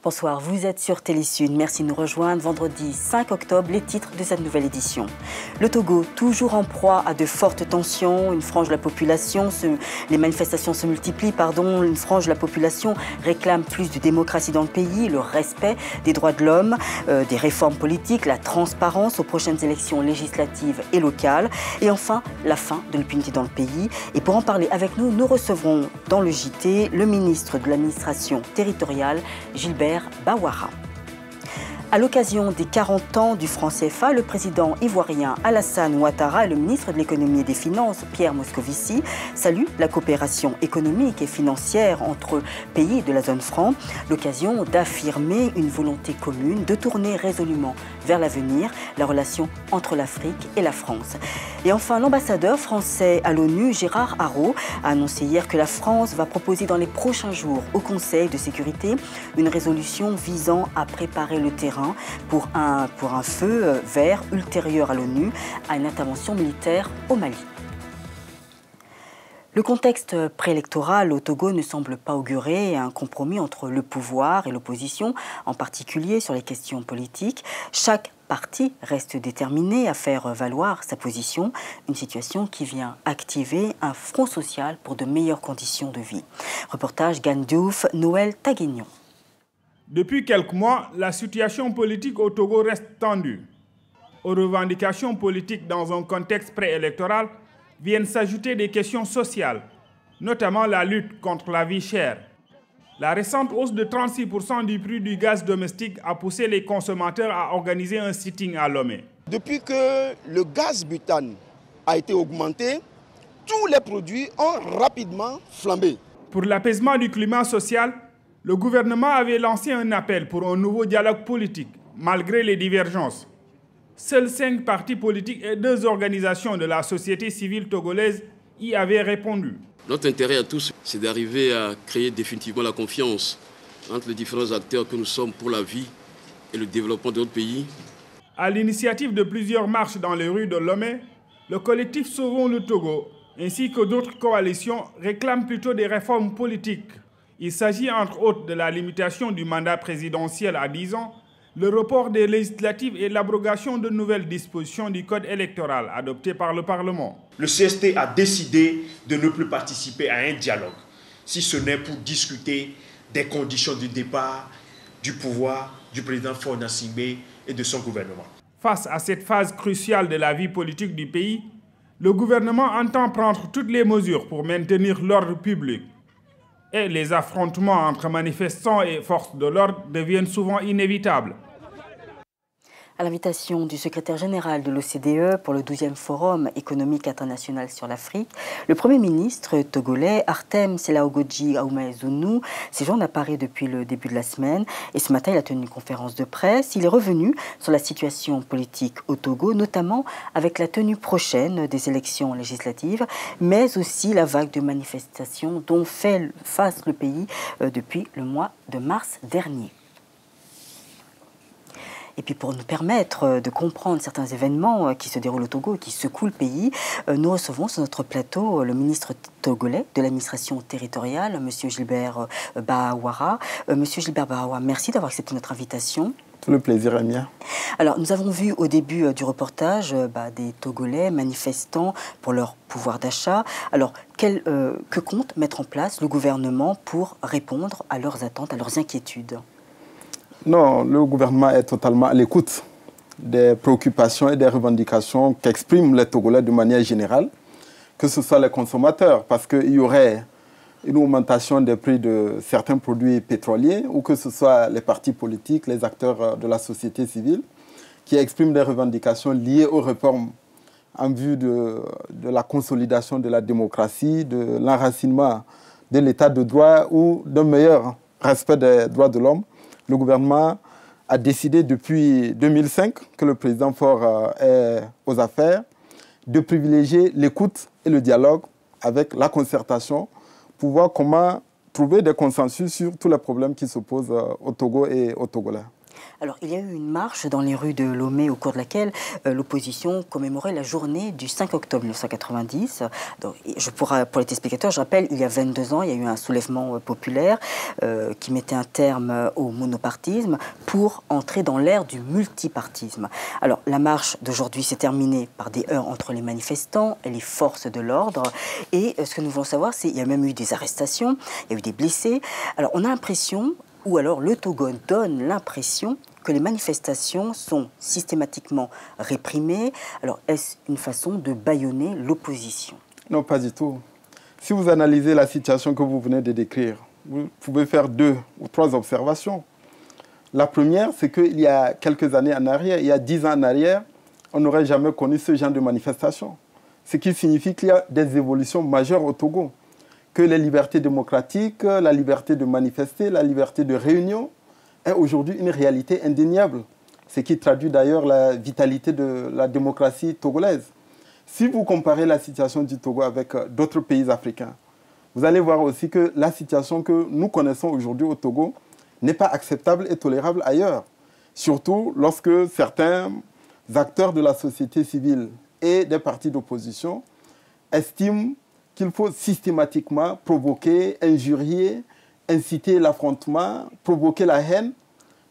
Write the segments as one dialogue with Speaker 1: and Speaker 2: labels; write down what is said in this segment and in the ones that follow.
Speaker 1: Bonsoir, vous êtes sur Télésud. Merci de nous rejoindre. Vendredi 5 octobre, les titres de cette nouvelle édition. Le Togo, toujours en proie à de fortes tensions. Une frange de la population, les manifestations se multiplient, une frange de la population réclame plus de démocratie dans le pays, le respect des droits de l'homme, des réformes politiques, la transparence aux prochaines élections législatives et locales. Et enfin, la fin de l'impunité dans le pays. Et pour en parler avec nous, nous recevrons dans le JT le ministre de l'administration territoriale, Gilbert Bawara. À l'occasion des 40 ans du franc CFA, le président ivoirien Alassane Ouattara et le ministre de l'économie et des finances, Pierre Moscovici, saluent la coopération économique et financière entre pays de la zone franc, l'occasion d'affirmer une volonté commune de tourner résolument vers l'avenir la relation entre l'Afrique et la France. Et enfin, l'ambassadeur français à l'ONU, Gérard Araud, a annoncé hier que la France va proposer dans les prochains jours au Conseil de sécurité une résolution visant à préparer le terrain pour un feu vert ultérieur à l'ONU à une intervention militaire au Mali. Le contexte préélectoral au Togo ne semble pas augurer un compromis entre le pouvoir et l'opposition, en particulier sur les questions politiques. Chaque parti reste déterminé à faire valoir sa position, une situation qui vient activer un front social pour de meilleures conditions de vie. Reportage Gandouf, Noël Taguignon.
Speaker 2: Depuis quelques mois, la situation politique au Togo reste tendue. Aux revendications politiques dans un contexte préélectoral viennent s'ajouter des questions sociales, notamment la lutte contre la vie chère. La récente hausse de 36% du prix du gaz domestique a poussé les consommateurs à organiser un sitting à Lomé.
Speaker 3: Depuis que le gaz butane a été augmenté, tous les produits ont rapidement flambé.
Speaker 2: Pour l'apaisement du climat social, le gouvernement avait lancé un appel pour un nouveau dialogue politique, malgré les divergences. Seuls 5 partis politiques et 2 organisations de la société civile togolaise y avaient répondu.
Speaker 4: Notre intérêt à tous, c'est d'arriver à créer définitivement la confiance entre les différents acteurs que nous sommes pour la vie et le développement de notre pays.
Speaker 2: À l'initiative de plusieurs marches dans les rues de Lomé, le collectif Sauvons le Togo, ainsi que d'autres coalitions, réclament plutôt des réformes politiques. Il s'agit entre autres de la limitation du mandat présidentiel à 10 ans, le report des législatives et l'abrogation de nouvelles dispositions du code électoral adoptées par le Parlement.
Speaker 5: Le CST a décidé de ne plus participer à un dialogue, si ce n'est pour discuter des conditions de départ du pouvoir du président Faure Gnassingbé et de son gouvernement.
Speaker 2: Face à cette phase cruciale de la vie politique du pays, le gouvernement entend prendre toutes les mesures pour maintenir l'ordre public. Et les affrontements entre manifestants et forces de l'ordre deviennent souvent inévitables.
Speaker 1: À l'invitation du secrétaire général de l'OCDE pour le 12e Forum économique international sur l'Afrique, le Premier ministre togolais Artem Selaogodji Aoumaezounou séjourne à Paris depuis le début de la semaine et ce matin il a tenu une conférence de presse. Il est revenu sur la situation politique au Togo, notamment avec la tenue prochaine des élections législatives, mais aussi la vague de manifestations dont fait face le pays depuis le mois de mars dernier. Et puis pour nous permettre de comprendre certains événements qui se déroulent au Togo et qui secouent le pays, nous recevons sur notre plateau le ministre togolais de l'administration territoriale, M. Gilbert Bawara. M. Gilbert Bawara, merci d'avoir accepté notre invitation.
Speaker 6: Tout le plaisir est mien.
Speaker 1: Alors, nous avons vu au début du reportage des Togolais manifestants pour leur pouvoir d'achat. Alors, que compte mettre en place le gouvernement pour répondre à leurs attentes, à leurs inquiétudes ?
Speaker 6: Non, le gouvernement est totalement à l'écoute des préoccupations et des revendications qu'expriment les Togolais de manière générale, que ce soit les consommateurs, parce qu'il y aurait une augmentation des prix de certains produits pétroliers, ou que ce soit les partis politiques, les acteurs de la société civile, qui expriment des revendications liées aux réformes en vue de la consolidation de la démocratie, de l'enracinement de l'état de droit ou d'un meilleur respect des droits de l'homme. Le gouvernement a décidé depuis 2005 que le président Faure est aux affaires, de privilégier l'écoute et le dialogue avec la concertation pour voir comment trouver des consensus sur tous les problèmes qui se posent au Togo et aux Togolais.
Speaker 1: Alors, il y a eu une marche dans les rues de Lomé au cours de laquelle l'opposition commémorait la journée du 5 octobre 1990. Donc, pour les téléspectateurs, je rappelle, il y a 22 ans, il y a eu un soulèvement populaire qui mettait un terme au monopartisme pour entrer dans l'ère du multipartisme. Alors, la marche d'aujourd'hui s'est terminée par des heurts entre les manifestants et les forces de l'ordre. Et ce que nous voulons savoir, c'est qu'il y a même eu des arrestations, il y a eu des blessés. Alors, on a l'impression, ou alors le Togo donne l'impression que les manifestations sont systématiquement réprimées. Alors, est-ce une façon de bâillonner l'opposition?
Speaker 6: Non, pas du tout. Si vous analysez la situation que vous venez de décrire, vous pouvez faire 2 ou 3 observations. La première, c'est qu'il y a quelques années en arrière, il y a 10 ans en arrière, on n'aurait jamais connu ce genre de manifestation. Ce qui signifie qu'il y a des évolutions majeures au Togo. Que les libertés démocratiques, la liberté de manifester, la liberté de réunion est aujourd'hui une réalité indéniable. Ce qui traduit d'ailleurs la vitalité de la démocratie togolaise. Si vous comparez la situation du Togo avec d'autres pays africains, vous allez voir aussi que la situation que nous connaissons aujourd'hui au Togo n'est pas acceptable et tolérable ailleurs. Surtout lorsque certains acteurs de la société civile et des partis d'opposition estiment qu'il faut systématiquement provoquer, injurier, inciter l'affrontement, provoquer la haine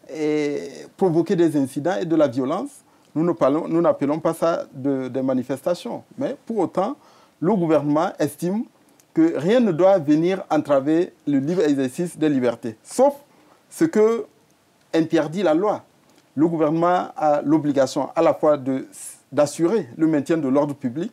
Speaker 6: et provoquer des incidents et de la violence. Nous n'appelons pas ça des manifestations. Mais pour autant, le gouvernement estime que rien ne doit venir entraver le libre exercice des libertés, sauf ce que interdit la loi. Le gouvernement a l'obligation à la fois d'assurer le maintien de l'ordre public,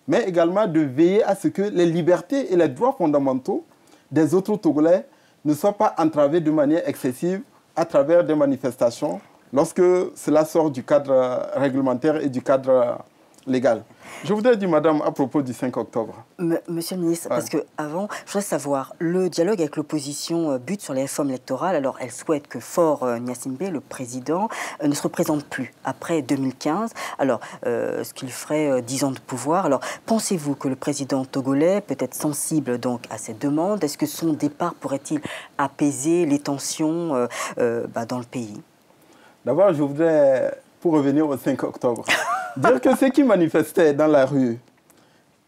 Speaker 6: mais également de veiller à ce que les libertés et les droits fondamentaux des autres Togolais ne soient pas entravés de manière excessive à travers des manifestations lorsque cela sort du cadre réglementaire et du cadre légal. Je voudrais dire, madame, à propos du 5 octobre.
Speaker 1: Monsieur le ministre, parce qu'avant, je voudrais savoir, le dialogue avec l'opposition bute sur les réformes électorales. Alors, elle souhaite que Faure Gnassingbé, le président, ne se représente plus après 2015. Alors, ce qu'il ferait 10 ans de pouvoir. Alors, pensez-vous que le président togolais peut être sensible donc à cette demande? Est-ce que son départ pourrait-il apaiser les tensions dans le pays? D'abord,
Speaker 6: je voudrais, pour revenir au 5 octobre, dire que ceux qui manifestaient dans la rue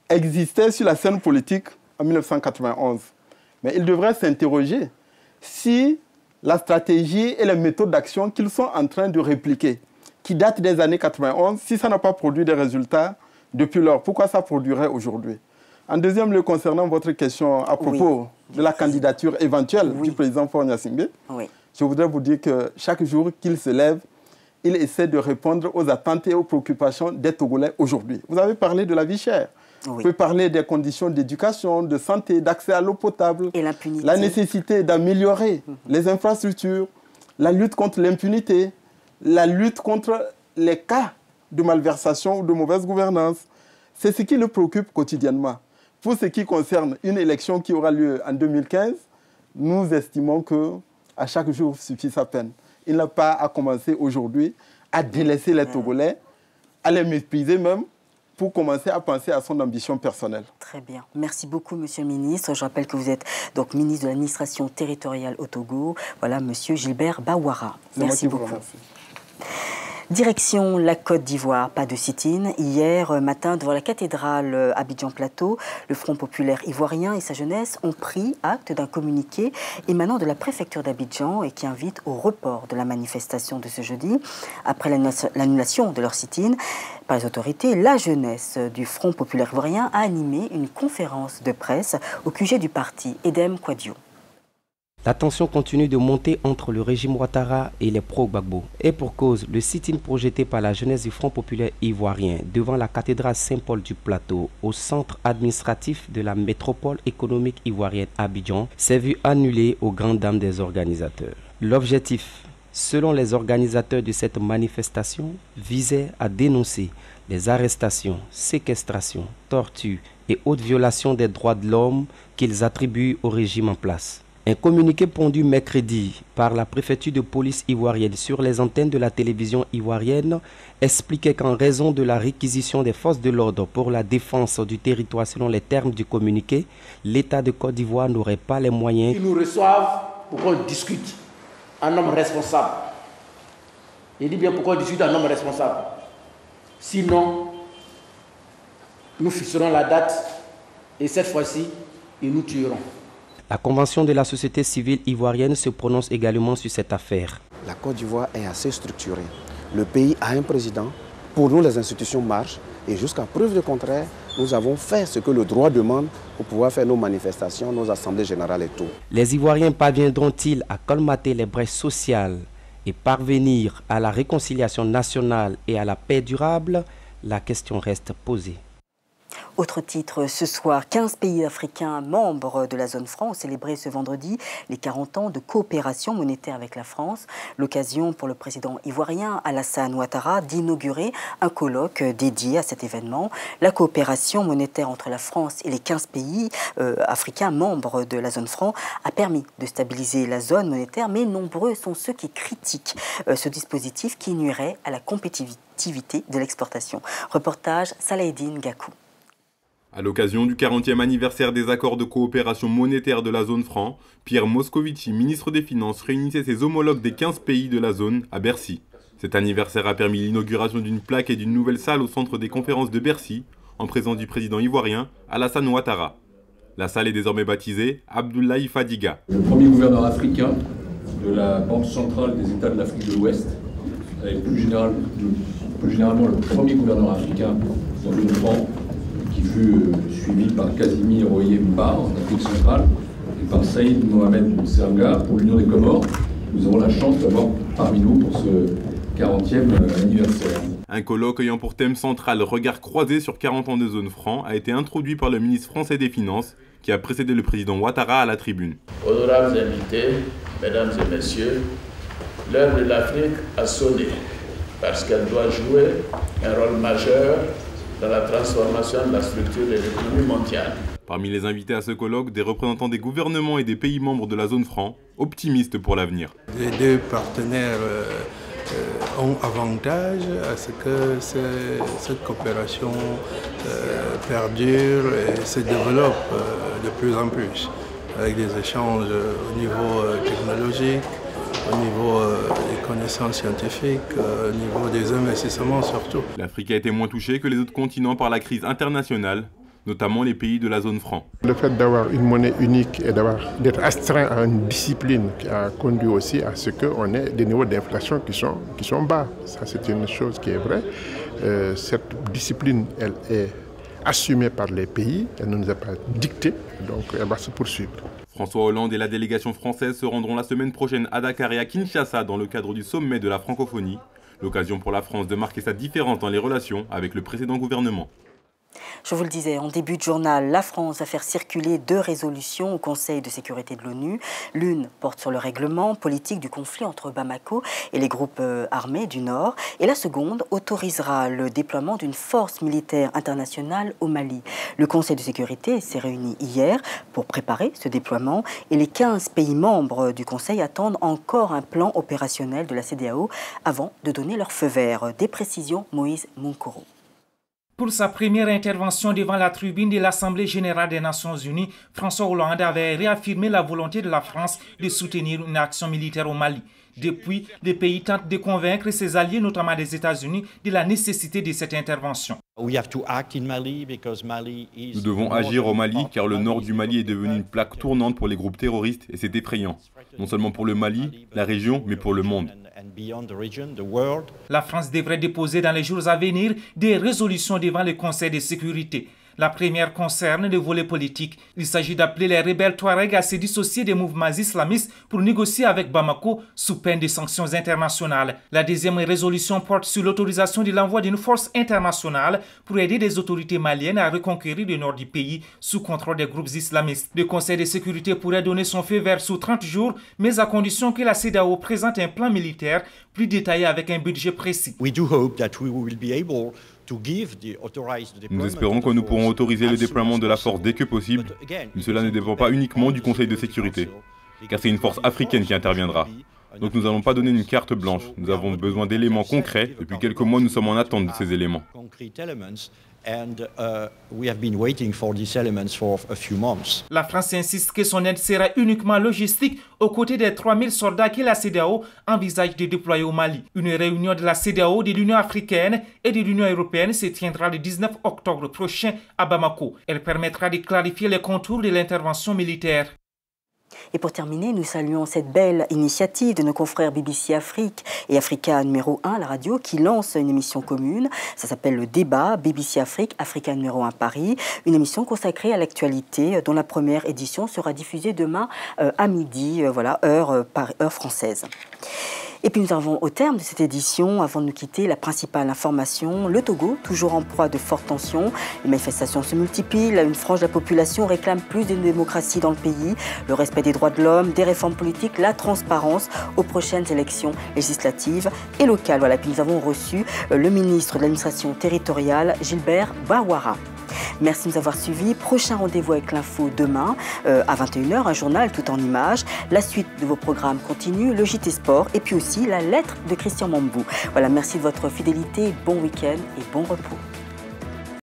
Speaker 6: existaient sur la scène politique en 1991. Mais ils devraient s'interroger si la stratégie et les méthodes d'action qu'ils sont en train de répliquer, qui datent des années 91, si ça n'a pas produit des résultats depuis lors, pourquoi ça produirait aujourd'hui? En deuxième lieu, concernant votre question à propos de la candidature éventuelle du président Faure Gnassingbé, je voudrais vous dire que chaque jour qu'il se lève, il essaie de répondre aux attentes et aux préoccupations des Togolais aujourd'hui. Vous avez parlé de la vie chère. Vous pouvez parler des conditions d'éducation, de santé, d'accès à l'eau potable,
Speaker 1: et l'impunité.
Speaker 6: La nécessité d'améliorer les infrastructures, la lutte contre l'impunité, la lutte contre les cas de malversation ou de mauvaise gouvernance. C'est ce qui le préoccupe quotidiennement. Pour ce qui concerne une élection qui aura lieu en 2015, nous estimons qu'à chaque jour suffit sa peine. Il n'a pas à commencer aujourd'hui à délaisser les Togolais, à les mépriser même, pour commencer à penser à son ambition personnelle.
Speaker 1: Très bien. Merci beaucoup, monsieur le ministre. Je rappelle que vous êtes donc ministre de l'administration territoriale au Togo. Voilà, monsieur Gilbert Bawara. Merci beaucoup. Direction la Côte d'Ivoire, pas de sit-in. Hier matin, devant la cathédrale Abidjan-Plateau, le Front populaire ivoirien et sa jeunesse ont pris acte d'un communiqué émanant de la préfecture d'Abidjan et qui invite au report de la manifestation de ce jeudi. Après l'annulation de leur sit-in par les autorités, la jeunesse du Front populaire ivoirien a animé une conférence de presse au QG du parti, Edem Kouadio.
Speaker 7: La tension continue de monter entre le régime Ouattara et les pro-Gbagbo. Et pour cause, le sit-in projeté par la jeunesse du Front populaire ivoirien devant la cathédrale Saint-Paul du Plateau, au centre administratif de la métropole économique ivoirienne Abidjan, s'est vu annulé aux grandes dames des organisateurs. L'objectif, selon les organisateurs de cette manifestation, visait à dénoncer les arrestations, séquestrations, tortures et autres violations des droits de l'homme qu'ils attribuent au régime en place. Un communiqué pondu mercredi par la préfecture de police ivoirienne sur les antennes de la télévision ivoirienne expliquait qu'en raison de la réquisition des forces de l'ordre pour la défense du territoire selon les termes du communiqué, l'État de Côte d'Ivoire n'aurait pas les moyens.
Speaker 8: Ils nous reçoivent pour qu'on discute. Un homme responsable Je dis bien pourquoi je suis un homme responsable. Sinon, nous fixerons la date et cette fois-ci, ils nous tueront.
Speaker 7: La Convention de la société civile ivoirienne se prononce également sur cette affaire.
Speaker 9: La Côte d'Ivoire est assez structurée. Le pays a un président. Pour nous, les institutions marchent. Et jusqu'à preuve du contraire, nous avons fait ce que le droit demande pour pouvoir faire nos manifestations, nos assemblées générales et tout.
Speaker 7: Les Ivoiriens parviendront-ils à colmater les brèches sociales et parvenir à la réconciliation nationale et à la paix durable? La question reste posée.
Speaker 1: Autre titre, ce soir, 15 pays africains membres de la zone franc ont célébré ce vendredi les 40 ans de coopération monétaire avec la France. L'occasion pour le président ivoirien Alassane Ouattara d'inaugurer un colloque dédié à cet événement. La coopération monétaire entre la France et les 15 pays africains membres de la zone franc a permis de stabiliser la zone monétaire, mais nombreux sont ceux qui critiquent ce dispositif qui nuirait à la compétitivité de l'exportation. Reportage Salahedine Gakou.
Speaker 10: À l'occasion du 40e anniversaire des accords de coopération monétaire de la zone franc, Pierre Moscovici, ministre des Finances, réunissait ses homologues des 15 pays de la zone à Bercy. Cet anniversaire a permis l'inauguration d'une plaque et d'une nouvelle salle au centre des conférences de Bercy, en présence du président ivoirien Alassane Ouattara. La salle est désormais baptisée Abdoulaye Fadiga.
Speaker 11: Le premier gouverneur africain de la Banque centrale des États de l'Afrique de l'Ouest, et plus généralement le premier gouverneur africain dans le franc, qui fut suivi par Casimir Oyemba en Afrique centrale et par Saïd Mohamed Serga pour l'Union des Comores. Nous avons la chance d'avoir parmi nous pour ce 40e anniversaire.
Speaker 10: Un colloque ayant pour thème central Regard croisé sur 40 ans de zone franc a été introduit par le ministre français des Finances qui a précédé le président Ouattara à la tribune.
Speaker 12: Honorables invités, mesdames et messieurs, l'heure de l'Afrique a sonné parce qu'elle doit jouer un rôle majeur dans la transformation de la structure de l'économie mondiale.
Speaker 10: Parmi les invités à ce colloque, des représentants des gouvernements et des pays membres de la zone franc, optimistes pour l'avenir.
Speaker 13: Les deux partenaires ont avantage à ce que cette coopération perdure et se développe de plus en plus, avec des échanges au niveau technologique, au niveau des connaissances scientifiques, au niveau des investissements surtout.
Speaker 10: L'Afrique a été moins touchée que les autres continents par la crise internationale, notamment les pays de la zone franc.
Speaker 14: Le fait d'avoir une monnaie unique et d'être astreint à une discipline qui a conduit aussi à ce qu'on ait des niveaux d'inflation qui sont bas. Ça, c'est une chose qui est vraie. Cette discipline, elle est assumée par les pays, elle ne nous a pas dictée, donc elle va se poursuivre.
Speaker 10: François Hollande et la délégation française se rendront la semaine prochaine à Dakar et à Kinshasa dans le cadre du sommet de la francophonie. L'occasion pour la France de marquer sa différence dans les relations avec le précédent gouvernement.
Speaker 1: Je vous le disais, en début de journal, la France va faire circuler 2 résolutions au Conseil de sécurité de l'ONU. L'une porte sur le règlement politique du conflit entre Bamako et les groupes armés du Nord. Et la seconde autorisera le déploiement d'une force militaire internationale au Mali. Le Conseil de sécurité s'est réuni hier pour préparer ce déploiement. Et les 15 pays membres du Conseil attendent encore un plan opérationnel de la CEDEAO avant de donner leur feu vert. Des précisions, Moïse Moukoro.
Speaker 15: Pour sa première intervention devant la tribune de l'Assemblée générale des Nations unies, François Hollande avait réaffirmé la volonté de la France de soutenir une action militaire au Mali. Depuis, le pays tente de convaincre ses alliés, notamment les États-Unis, de la nécessité de cette intervention.
Speaker 10: Nous devons agir au Mali car le nord du Mali est devenu une plaque tournante pour les groupes terroristes et c'est effrayant. Non seulement pour le Mali, la région, mais pour le monde.
Speaker 15: La France devrait déposer dans les jours à venir des résolutions devant le Conseil de sécurité. La première concerne le volet politique. Il s'agit d'appeler les rebelles Touaregs à se dissocier des mouvements islamistes pour négocier avec Bamako sous peine de sanctions internationales. La deuxième résolution porte sur l'autorisation de l'envoi d'une force internationale pour aider les autorités maliennes à reconquérir le nord du pays sous contrôle des groupes islamistes. Le Conseil de sécurité pourrait donner son feu vert sous 30 jours, mais à condition que la CEDEAO présente un plan militaire plus détaillé avec un budget précis.
Speaker 10: Nous espérons que nous pourrons autoriser le déploiement de la force dès que possible, mais cela ne dépend pas uniquement du Conseil de sécurité, car c'est une force africaine qui interviendra. Donc nous n'allons pas donner une carte blanche, nous avons besoin d'éléments concrets. Depuis quelques mois, nous sommes en attente de ces éléments.
Speaker 15: La France insiste que son aide sera uniquement logistique aux côtés des 3000 soldats que la CEDEAO envisage de déployer au Mali. Une réunion de la CEDEAO, de l'Union africaine et de l'Union européenne se tiendra le 19 octobre prochain à Bamako. Elle permettra de clarifier les contours de l'intervention militaire.
Speaker 1: Et pour terminer, nous saluons cette belle initiative de nos confrères BBC Afrique et Africa numéro 1, la radio, qui lance une émission commune. Ça s'appelle Le Débat, BBC Afrique, Africa numéro 1 Paris. Une émission consacrée à l'actualité dont la première édition sera diffusée demain à midi, heure française. Et puis nous arrivons au terme de cette édition. Avant de nous quitter, la principale information, le Togo, toujours en proie de fortes tensions. Les manifestations se multiplient, une frange de la population réclame plus de démocratie dans le pays, le respect des droits de l'homme, des réformes politiques, la transparence aux prochaines élections législatives et locales. Voilà, puis nous avons reçu le ministre de l'administration territoriale, Gilbert Bawara. Merci de nous avoir suivis. Prochain rendez-vous avec l'info demain à 21h, un journal tout en images. La suite de vos programmes continue, le JT Sport et puis aussi la lettre de Christian Mambou. Voilà, merci de votre fidélité, bon week-end et bon repos.